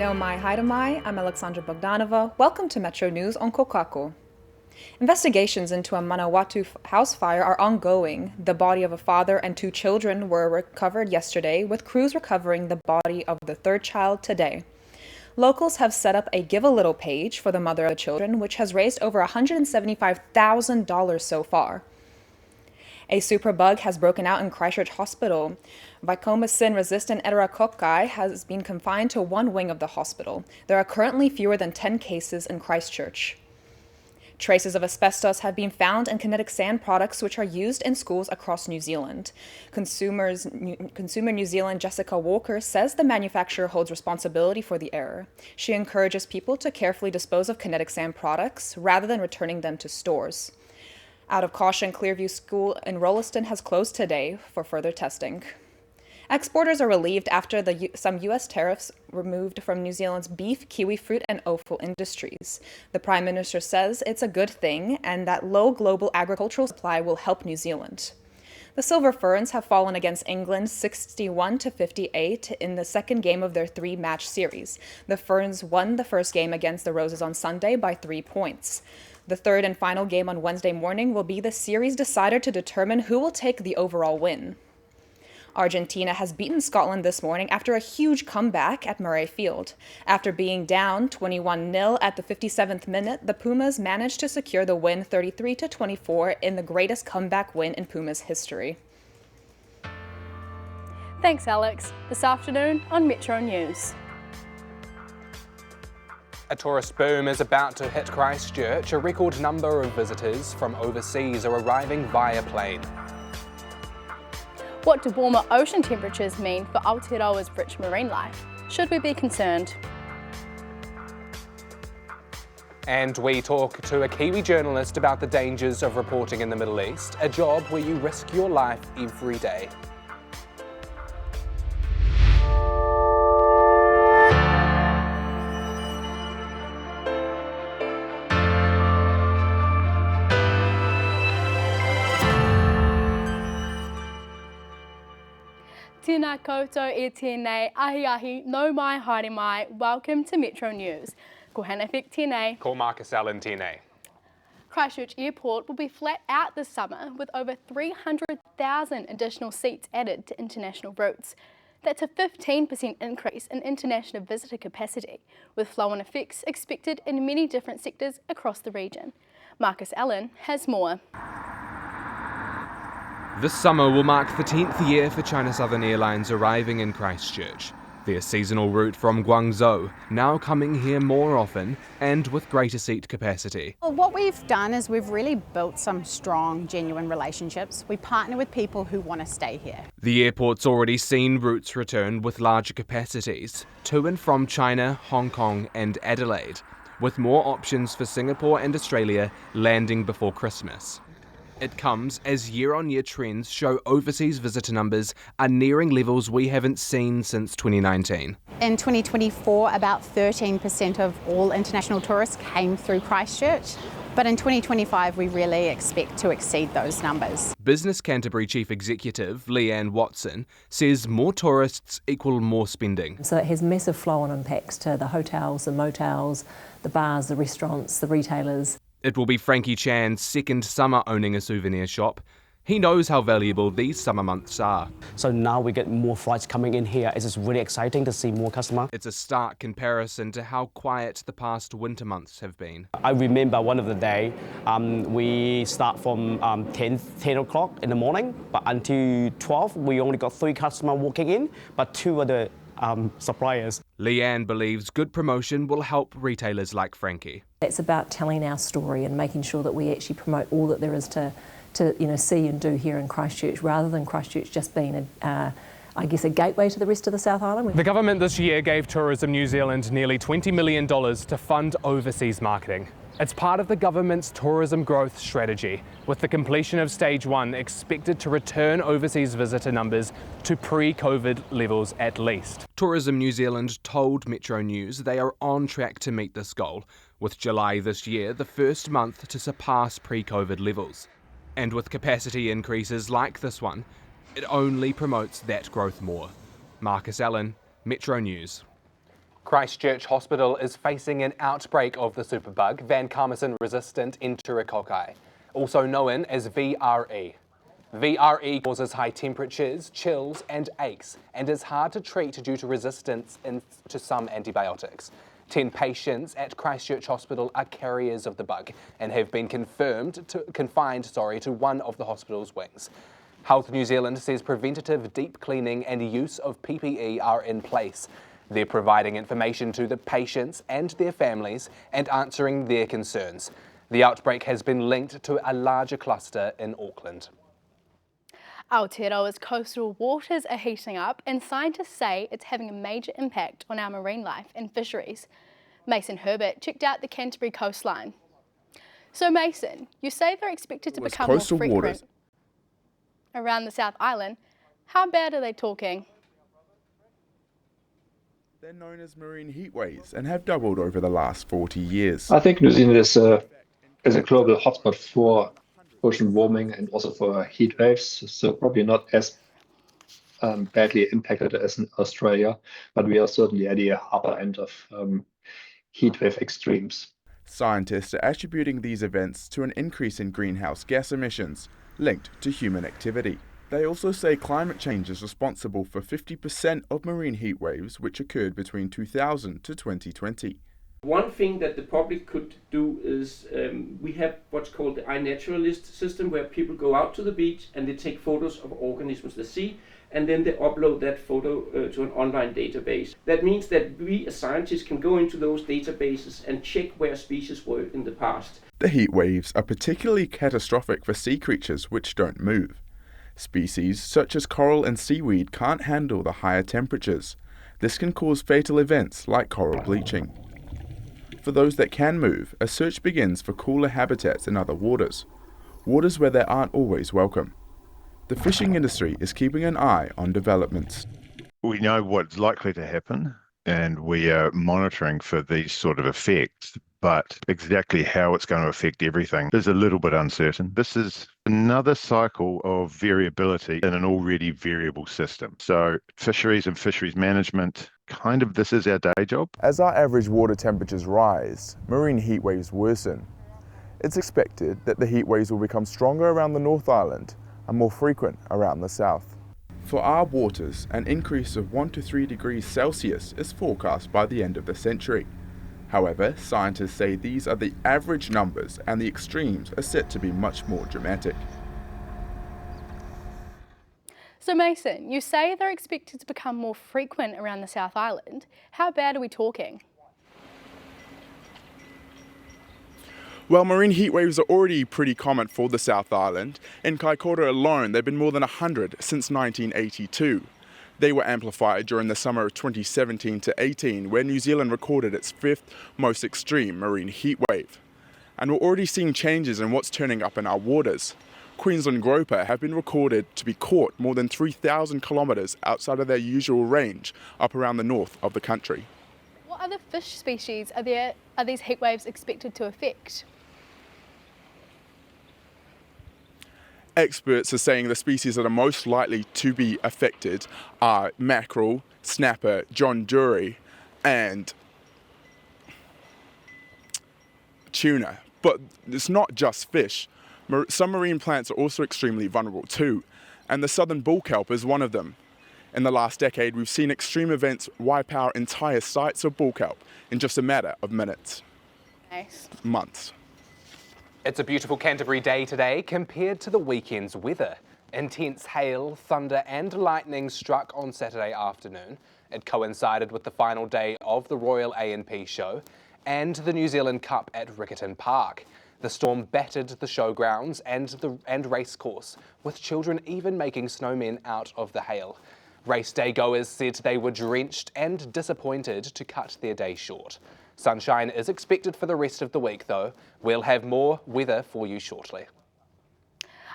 Neo mai haere mai, I'm Alexandra Bogdanova. Welcome to Metro News on Kōkako. Investigations into a Manawatu house fire are ongoing. The body of a father and 2 children were recovered yesterday, with crews recovering the body of the 3rd child today. Locals have set up a Give a Little page for the mother of the children, which has raised over $175,000 so far. A superbug has broken out in Christchurch Hospital. Vicomycin-resistant Enterococci has been confined to one wing of the hospital. There are currently fewer than 10 cases in Christchurch. Traces of asbestos have been found in kinetic sand products which are used in schools across New Zealand. Consumer New Zealand Jessica Walker says the manufacturer holds responsibility for the error. She encourages people to carefully dispose of kinetic sand products rather than returning them to stores. Out of caution, Clearview School in Rolleston has closed today for further testing. Exporters are relieved after some U.S. tariffs removed from New Zealand's beef, kiwi fruit, and offal industries. The Prime Minister says it's a good thing and that low global agricultural supply will help New Zealand. The Silver Ferns have fallen against England 61-58 in the second game of their 3-match series. The Ferns won the first game against the Roses on Sunday by 3 points. The third and final game on Wednesday morning will be the series decider to determine who will take the overall win. Argentina has beaten Scotland this morning after a huge comeback at Murray Field. After being down 21-0 at the 57th minute, the Pumas managed to secure the win 33-24 in the greatest comeback win in Pumas history. Thanks, Alex. This afternoon on Metro News. A tourist boom is about to hit Christchurch. A record number of visitors from overseas are arriving via plane. What do warmer ocean temperatures mean for Aotearoa's rich marine life? Should we be concerned? And we talk to a Kiwi journalist about the dangers of reporting in the Middle East, a job where you risk your life every day. Tēnā koutou e tēnei, ahi no mai haere mai. Welcome to Metro News. Ko Hanafek tēnei. Ko Marcus Allen tēnei. Christchurch Airport will be flat out this summer with over 300,000 additional seats added to international routes. That's a 15% increase in international visitor capacity, with flow-on effects expected in many different sectors across the region. Marcus Allen has more. This summer will mark the 10th year for China Southern Airlines arriving in Christchurch. Their seasonal route from Guangzhou now coming here more often and with greater seat capacity. Well, what we've done is we've really built some strong, genuine relationships. We partner with people who want to stay here. The airport's already seen routes return with larger capacities to and from China, Hong Kong and Adelaide, with more options for Singapore and Australia landing before Christmas. It comes as year-on-year trends show overseas visitor numbers are nearing levels we haven't seen since 2019. In 2024, about 13% of all international tourists came through Christchurch, but in 2025 we really expect to exceed those numbers. Business Canterbury Chief Executive Leanne Watson says more tourists equal more spending. So it has massive flow-on impacts to the hotels, the motels, the bars, the restaurants, the retailers. It will be Frankie Chan's second summer owning a souvenir shop. He knows how valuable these summer months are. So now we get more flights coming in here. It's just really exciting to see more customers. It's a stark comparison to how quiet the past winter months have been. I remember one of the day, we start from 10 o'clock in the morning, but until 12, we only got 3 customers walking in, but 2 are the suppliers. Leanne believes good promotion will help retailers like Frankie. It's about telling our story and making sure that we actually promote all that there is to see and do here in Christchurch, rather than Christchurch just being a gateway to the rest of the South Island. The government this year gave Tourism New Zealand nearly $20 million to fund overseas marketing. It's part of the government's tourism growth strategy, with the completion of Stage 1 expected to return overseas visitor numbers to pre-COVID levels at least. Tourism New Zealand told Metro News they are on track to meet this goal, with July this year the first month to surpass pre-COVID levels. And with capacity increases like this one, it only promotes that growth more. Marcus Allen, Metro News. Christchurch Hospital is facing an outbreak of the superbug, vancomycin-resistant enterococci, also known as VRE. VRE causes high temperatures, chills and aches and is hard to treat due to resistance to some antibiotics. 10 patients at Christchurch Hospital are carriers of the bug and have been confined to one of the hospital's wings. Health New Zealand says preventative deep cleaning and use of PPE are in place. They're providing information to the patients and their families and answering their concerns. The outbreak has been linked to a larger cluster in Auckland. Aotearoa's coastal waters are heating up and scientists say it's having a major impact on our marine life and fisheries. Mason Herbert checked out the Canterbury coastline. So Mason, you say they're expected to become more frequent around the South Island. How bad are they talking? They're known as marine heat waves and have doubled over the last 40 years. I think New Zealand is a global hotspot for ocean warming and also for heat waves, so probably not as badly impacted as in Australia, but we are certainly at the upper end of heat wave extremes. Scientists are attributing these events to an increase in greenhouse gas emissions linked to human activity. They also say climate change is responsible for 50% of marine heat waves which occurred between 2000 to 2020. One thing that the public could do is we have what's called the iNaturalist system, where people go out to the beach and they take photos of organisms they see, and then they upload that photo to an online database. That means that we as scientists can go into those databases and check where species were in the past. The heat waves are particularly catastrophic for sea creatures which don't move. Species such as coral and seaweed can't handle the higher temperatures. This can cause fatal events like coral bleaching. For those that can move, a search begins for cooler habitats in other waters where they aren't always welcome. The fishing industry is keeping an eye on developments. We know what's likely to happen and we are monitoring for these sort of effects, but exactly how it's going to affect everything is a little bit uncertain. This is another cycle of variability in an already variable system. So fisheries and fisheries management, this is our day job. As our average water temperatures rise, marine heat waves worsen. It's expected that the heat waves will become stronger around the North Island and more frequent around the south. For our waters, an increase of 1 to 3 degrees Celsius is forecast by the end of the century. However, scientists say these are the average numbers and the extremes are set to be much more dramatic. So Mason, you say they're expected to become more frequent around the South Island. How bad are we talking? Well, marine heat waves are already pretty common for the South Island. In Kaikoura alone, there have been more than 100 since 1982. They were amplified during the summer of 2017 to 18, where New Zealand recorded its 5th most extreme marine heat wave. And we're already seeing changes in what's turning up in our waters. Queensland grouper have been recorded to be caught more than 3,000 kilometres outside of their usual range up around the north of the country. What other fish species are these heat waves expected to affect? Experts are saying the species that are most likely to be affected are mackerel, snapper, John Dory, and tuna. But it's not just fish. Some marine plants are also extremely vulnerable too, and the southern bull kelp is one of them. In the last decade, we've seen extreme events wipe out entire sites of bull kelp in just a matter of minutes. Nice. Months. It's a beautiful Canterbury day today compared to the weekend's weather. Intense hail, thunder and lightning struck on Saturday afternoon. It coincided with the final day of the Royal A&P show and the New Zealand Cup at Riccarton Park. The storm battered the showgrounds and race course, with children even making snowmen out of the hail. Race day goers said they were drenched and disappointed to cut their day short. Sunshine is expected for the rest of the week though. We'll have more weather for you shortly.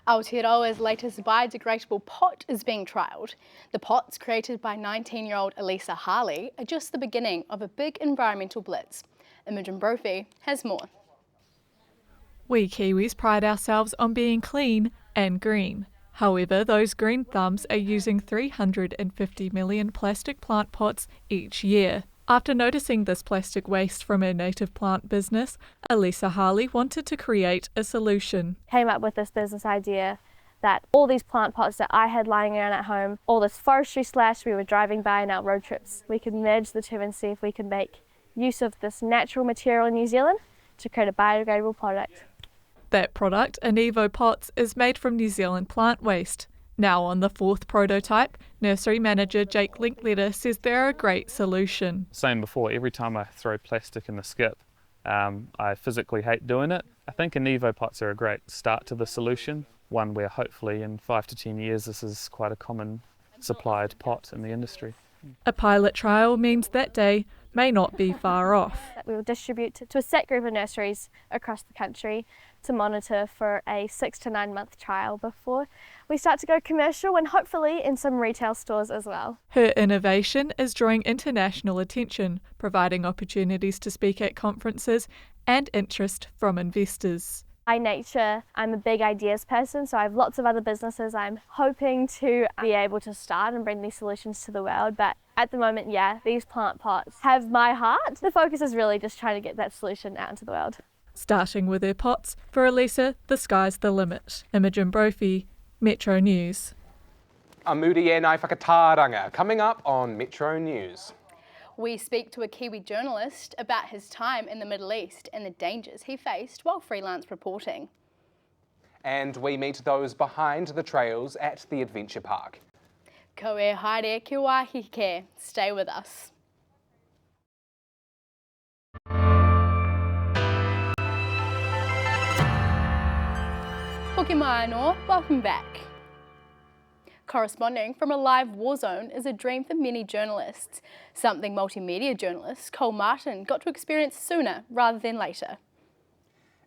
Aotearoa's latest biodegradable pot is being trialled. The pots, created by 19-year-old Elisa Harley, are just the beginning of a big environmental blitz. Imogen Brophy has more. We Kiwis pride ourselves on being clean and green. However, those green thumbs are using 350 million plastic plant pots each year. After noticing this plastic waste from her native plant business, Elisa Harley wanted to create a solution. Came up with this business idea that all these plant pots that I had lying around at home, all this forestry slash we were driving by in our road trips, we could merge the two and see if we could make use of this natural material in New Zealand to create a biodegradable product. That product, an Evo Pots, is made from New Zealand plant waste. Now on the fourth prototype, nursery manager Jake Linkletter says they're a great solution. Same before, every time I throw plastic in the skip, I physically hate doing it. I think Evo Pots are a great start to the solution, one where hopefully in 5 to 10 years this is quite a common supplied pot in the industry. A pilot trial means that day may not be far off. We will distribute to a set group of nurseries across the country to monitor for a 6 to 9 month trial before we start to go commercial, and hopefully in some retail stores as well. Her innovation is drawing international attention, providing opportunities to speak at conferences and interest from investors. By nature, I'm a big ideas person, so I have lots of other businesses I'm hoping to be able to start and bring these solutions to the world. But at the moment, these plant pots have my heart. The focus is really just trying to get that solution out into the world. Starting with her pots, for Elisa, the sky's the limit. Imogen Brophy, Metro News. A moody e nai whakatāranga, coming up on Metro News. We speak to a Kiwi journalist about his time in the Middle East and the dangers he faced while freelance reporting. And we meet those behind the trails at the adventure park. Ko e haere ki wāhi ke. Stay with us. Hoki mai anō, welcome back. Corresponding from a live war zone is a dream for many journalists, something multimedia journalist Cole Martin got to experience sooner rather than later.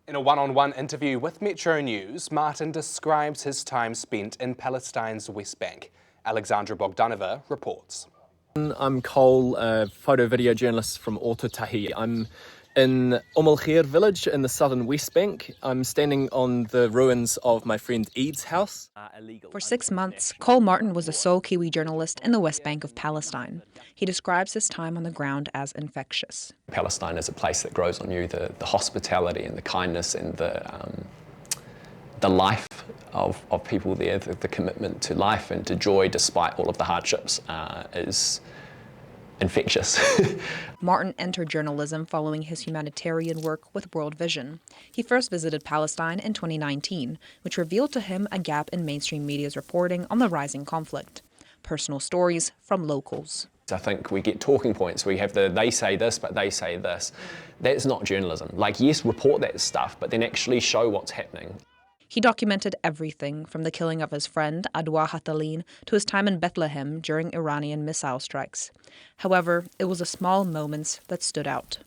In a one-on-one interview with Metro News, Martin describes his time spent in Palestine's West Bank. Alexandra Bogdanova reports. I'm Cole, a photo-video journalist from Ōtautahi. I'm in Khair village in the southern West Bank. I'm standing on the ruins of my friend Eid's house. For 6 months, Cole Martin was the sole Kiwi journalist in the West Bank of Palestine. He describes his time on the ground as infectious. Palestine is a place that grows on you, the hospitality and the kindness and the life of people there, the commitment to life and to joy despite all of the hardships is infectious. Martin entered journalism following his humanitarian work with World Vision. He first visited Palestine in 2019, which revealed to him a gap in mainstream media's reporting on the rising conflict. Personal stories from locals. I think we get talking points. We have they say this, but they say this. That's not journalism. Like, yes, report that stuff, but then actually show what's happening. He documented everything from the killing of his friend, Adwa Hatalin, to his time in Bethlehem during Iranian missile strikes. However, it was the small moments that stood out.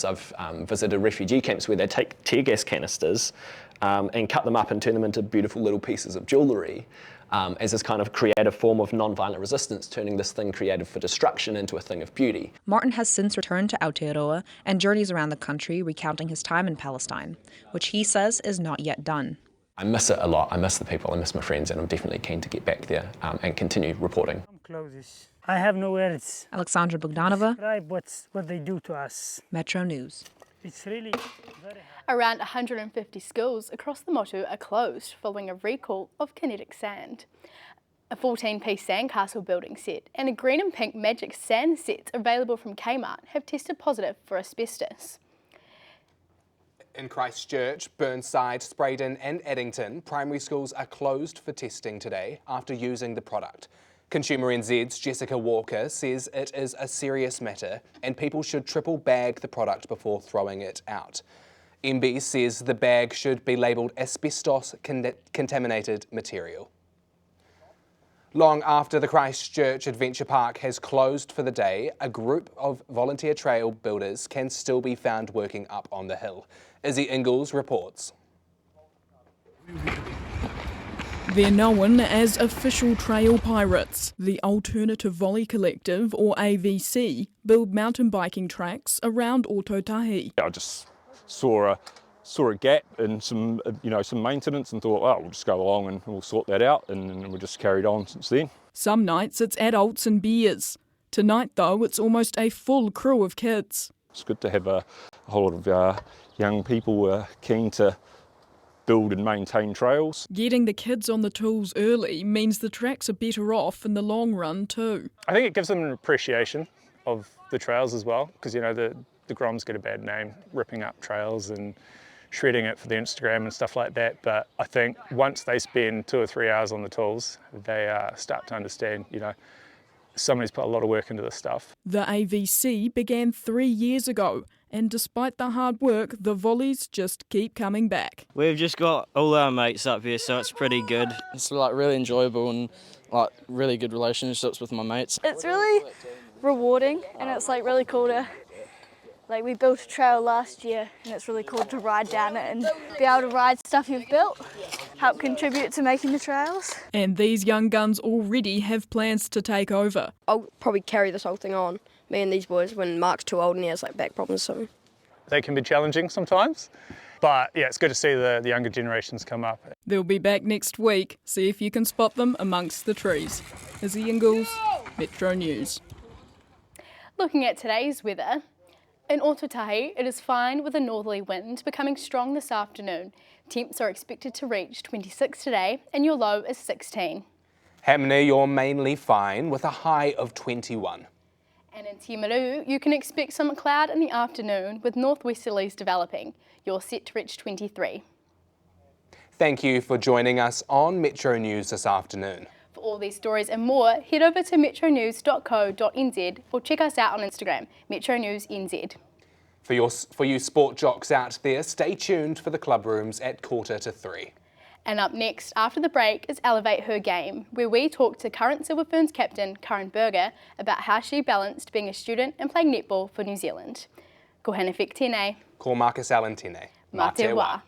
I've visited refugee camps where they take tear gas canisters and cut them up and turn them into beautiful little pieces of jewellery as this kind of creative form of non-violent resistance, turning this thing created for destruction into a thing of beauty. Martin has since returned to Aotearoa and journeys around the country recounting his time in Palestine, which he says is not yet done. I miss it a lot. I miss the people, I miss my friends, and I'm definitely keen to get back there and continue reporting. I have no words. Alexandra Bogdanova, Describe what they do to us. Metro News. It's really very hard. Around 150 schools across the Motu are closed following a recall of kinetic sand. A 14-piece sandcastle building set and a green and pink magic sand sets available from Kmart have tested positive for asbestos. In Christchurch, Burnside, Spraydon and Addington, primary schools are closed for testing today after using the product. Consumer NZ's Jessica Walker says it is a serious matter and people should triple bag the product before throwing it out. MB says the bag should be labelled asbestos contaminated material. Long after the Christchurch Adventure Park has closed for the day, a group of volunteer trail builders can still be found working up on the hill. Izzy Ingalls reports. They're known as Official Trail Pirates. The Alternative Volley Collective, or AVC, build mountain biking tracks around Ōtautahi. I just saw a gap in some maintenance and thought, well, we'll just go along and we'll sort that out, and we just carried on since then. Some nights it's adults and beers. Tonight, though, it's almost a full crew of kids. It's good to have a whole lot of young people keen to build and maintain trails. Getting the kids on the tools early means the tracks are better off in the long run too. I think it gives them an appreciation of the trails as well, because, you know, the Groms get a bad name ripping up trails and shredding it for the Instagram and stuff like that, but I think once they spend 2 or 3 hours on the tools, they start to understand, you know, somebody's put a lot of work into this stuff. The AVC began 3 years ago, and despite the hard work, the volleys just keep coming back. We've just got all our mates up here, so it's pretty good. It's like really enjoyable and like really good relationships with my mates. It's really rewarding, and it's like really cool to, like, we built a trail last year, and it's really cool to ride down it and be able to ride stuff you've built, help contribute to making the trails. And these young guns already have plans to take over. I'll probably carry this whole thing on, me and these boys, when Mark's too old and he has like back problems or something. They can be challenging sometimes, but yeah, it's good to see the younger generations come up. They'll be back next week. See if you can spot them amongst the trees. Izzy Ingalls, Metro News. Looking at today's weather, in Ōtautahi, it is fine with a northerly wind becoming strong this afternoon. Temps are expected to reach 26 today and your low is 16. Hamney, you're mainly fine with a high of 21. And in Timaru, you can expect some cloud in the afternoon with northwesterlies developing. You're set to reach 23. Thank you for joining us on Metro News this afternoon. For all these stories and more, head over to metronews.co.nz or check us out on Instagram, Metro News NZ. For you sport jocks out there, stay tuned for the club rooms at 2:45. And up next, after the break, is Elevate Her Game, where we talk to current Silver Ferns captain Karen Berger about how she balanced being a student and playing netball for New Zealand. Ko hana whek tēnei. Ko Marcus Allen tēnei. Mā te wā.